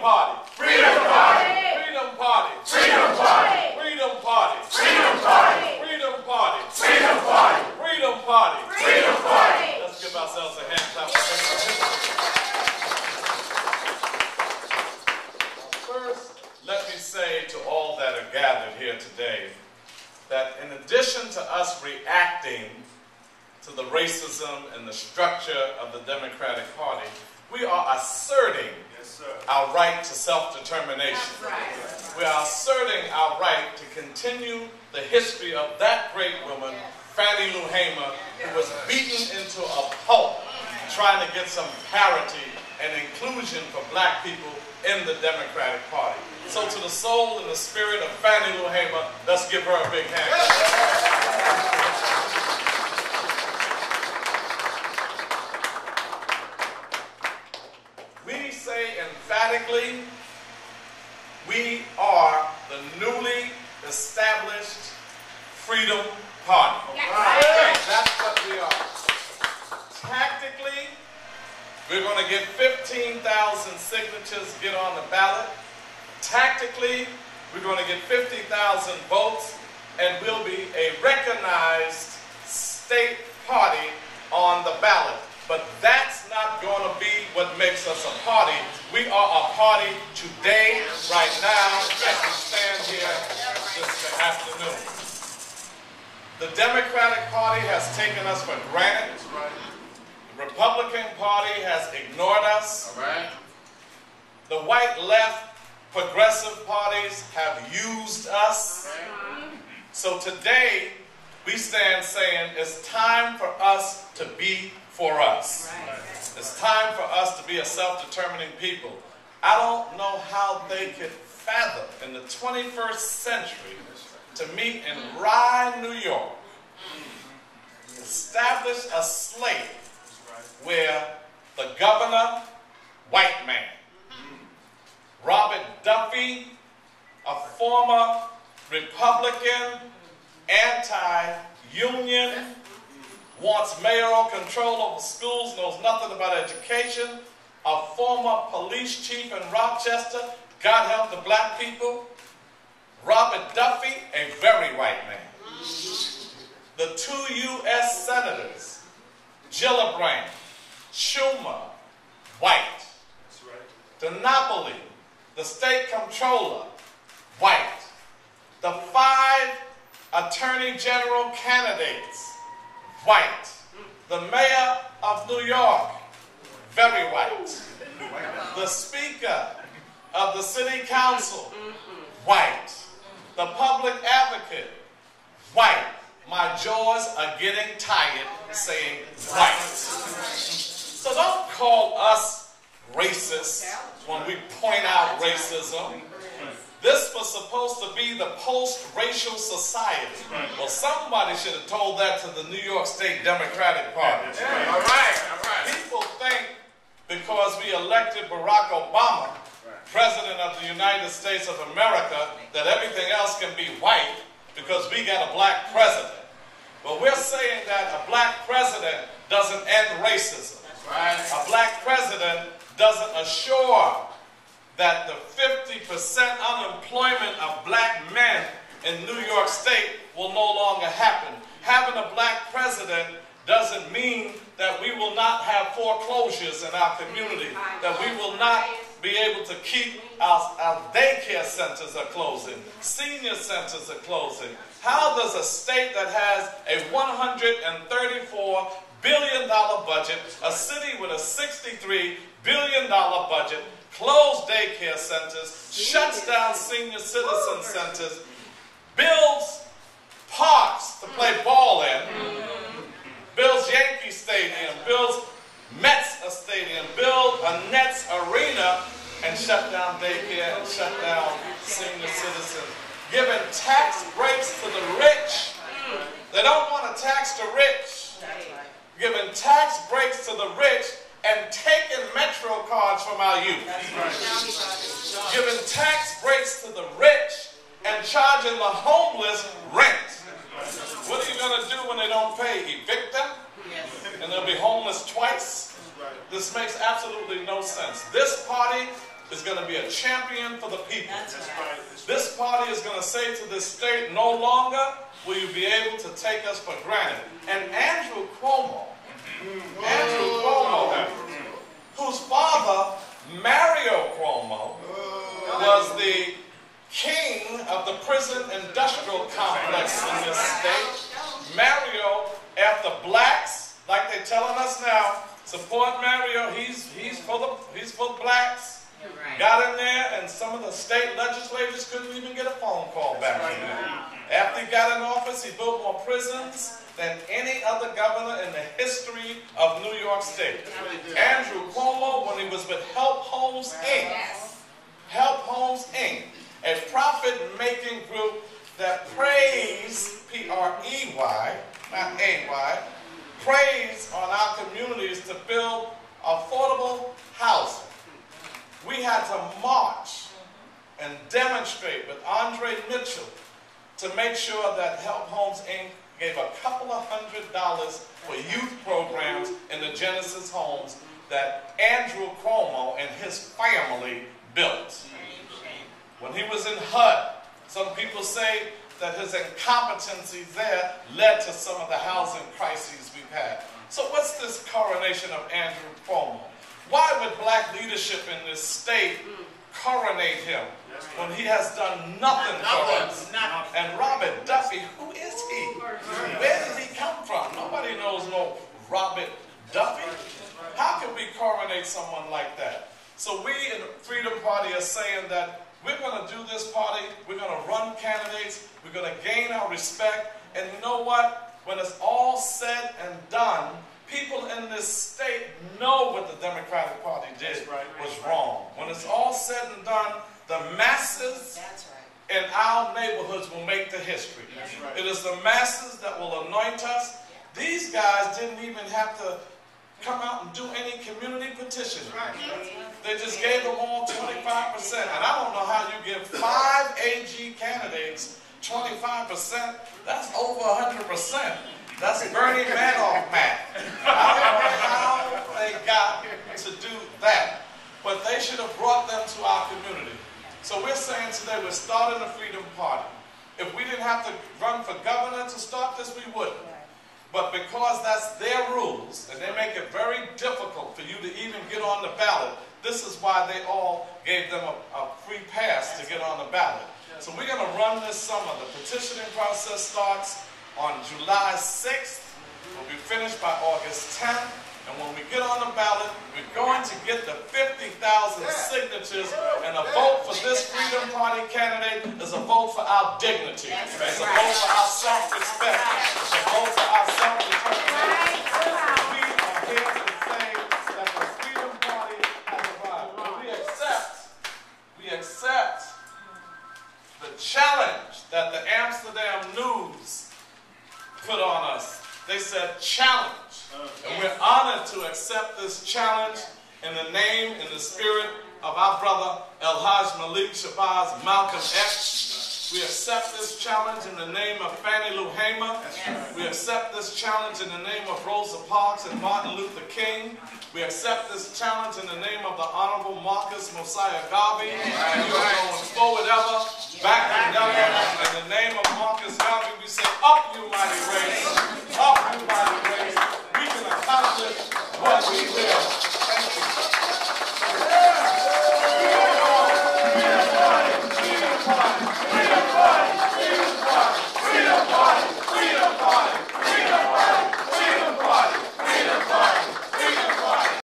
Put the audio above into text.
Party. Freedom Party. Freedom Party. Freedom Party. Freedom Party. Freedom Party. Freedom Party. Freedom Party. Freedom Party. Freedom Party. Let's give ourselves a hand clap. First, let me say to all that are gathered here today that in addition to us reacting to the racism and the structure of the Democratic Party, we are asserting our right to self-determination. We are asserting our right to continue the history of that great woman, Fannie Lou Hamer, who was beaten into a pulp trying to get some parity and inclusion for black people in the Democratic Party. So to the soul and the spirit of Fannie Lou Hamer, let's give her a big hand. We say emphatically, we are the newly established Freedom Party. That's what we are. Tactically, we're going to get 15,000 signatures get on the ballot. Tactically, we're going to get 50,000 votes, and we'll be a recognized state party on the ballot. But that's not going to be what makes us a party. We are a party today, right now, as we stand here this afternoon. The Democratic Party has taken us for granted. The Republican Party has ignored us. The white left progressive parties have used us. So today, we stand saying it's time for us to be for us. It's time for us to be a self-determining people. I don't know how they could fathom in the 21st century to meet in Rye, New York, establish a slate where the governor, white man, Robert Duffy, a former Republican, anti-union, wants mayoral control over schools, knows nothing about education, a former police chief in Rochester, God help the black people, Robert Duffy, a very white man. The 2 U.S. senators, Gillibrand, Schumer, white. DiNapoli, the state comptroller, white. The 5 attorney general candidates, white. The mayor of New York, very white. The speaker of the city council, white. The public advocate, white. My jaws are getting tired saying white. So don't call us racist when we point out racism. This was supposed to be the post-racial society. Well, somebody should have told that to the New York State Democratic Party. All right. People think because we elected Barack Obama, President of the United States of America, that everything else can be white because we got a black president. Well, we're saying that a black president doesn't end racism. A black president doesn't assure that the 50% unemployment of black men in New York State will no longer happen. Having a black president doesn't mean that we will not have foreclosures in our community, that we will not be able to keep our daycare centers are closing, senior centers are closing. How does a state that has a $134 billion budget, a city with a $63 billion budget, close daycare centers, shuts down senior citizen centers, builds parks to play ball in, builds Yankee Stadium, builds Mets a stadium, build a Nets arena, and shut down daycare and shut down senior citizens, giving tax breaks to the rich. They don't want to tax the rich. Giving tax breaks to the rich and taking Metro cards from our youth. Giving tax breaks to the rich and charging the homeless rent. What are you going to do when they don't pay? Evict them? And they'll be homeless twice? This makes absolutely no sense. This party is going to be a champion for the people. That's right. This party is going to say to this state, no longer will you be able to take us for granted. And Andrew Cuomo, whose father, Mario Cuomo, was the king of the prison industrial complex in this state. Mario, after blacks, like they're telling us now, support Mario. He's for blacks. Right. Got in there, and some of the state legislators couldn't even get a phone call back from him. After he got in office, he built more prisons than any other governor in the history of New York State. Andrew Cuomo, when he was with Help Homes Inc., Help Homes Inc., a profit-making group that prays, P-R-E-Y, not A-Y, prays on our communities to build affordable housing. We had to march and demonstrate with Andre Mitchell to make sure that Help Homes Inc. gave a couple of $100 for youth programs in the Genesis homes that Andrew Cuomo and his family built. When he was in HUD, some people say that his incompetency there led to some of the housing crises we've had. So what's this coronation of Andrew Cuomo? Why would black leadership in this state coronate him when he has done nothing for us? And Robert Duffy, who is he? Where did he come from? Nobody knows no Robert Duffy. How can we coronate someone like that? So we in the Freedom Party are saying that we're going to do this party, we're going to run candidates, we're going to gain our respect, and you know what? When it's all said and done, people in this state know what the Democratic Party did was wrong. When it's all said and done, the masses in our neighborhoods will make the history. It is the masses that will anoint us. These guys didn't even have to come out and do any community petitioning. They just gave them all 25%. And I don't know how you give 5 AG candidates 25%. That's over 100%. That's Bernie Madoff math. I don't know how they got to do that. But they should have brought them to our community. So we're saying today we're starting the Freedom Party. If we didn't have to run for governor to start this, we wouldn't. But because that's their rules, and they make it very difficult for you to even get on the ballot, this is why they all gave them a free pass to get on the ballot. So we're going to run this summer. The petitioning process starts on July 6th. We'll be finished by August 10th. And when we get on the ballot, we're going to get the 50,000 signatures. And a vote for this Freedom Party candidate is a vote for our dignity. It's a vote for our self-respect. It's a vote for our self-determination. We are here to say that the Freedom Party has arrived. We accept the challenge that the Amsterdam News put on us. They said challenge. And we're honored to accept this challenge in the name, in the spirit of our brother El-Haj Malik Shabazz Malcolm X. We accept this challenge in the name of Fannie Lou Hamer. We accept this challenge in the name of Rosa Parks and Martin Luther King. We accept this challenge in the name of the Honorable Marcus Mosiah Garvey. And you are going forward ever, back together.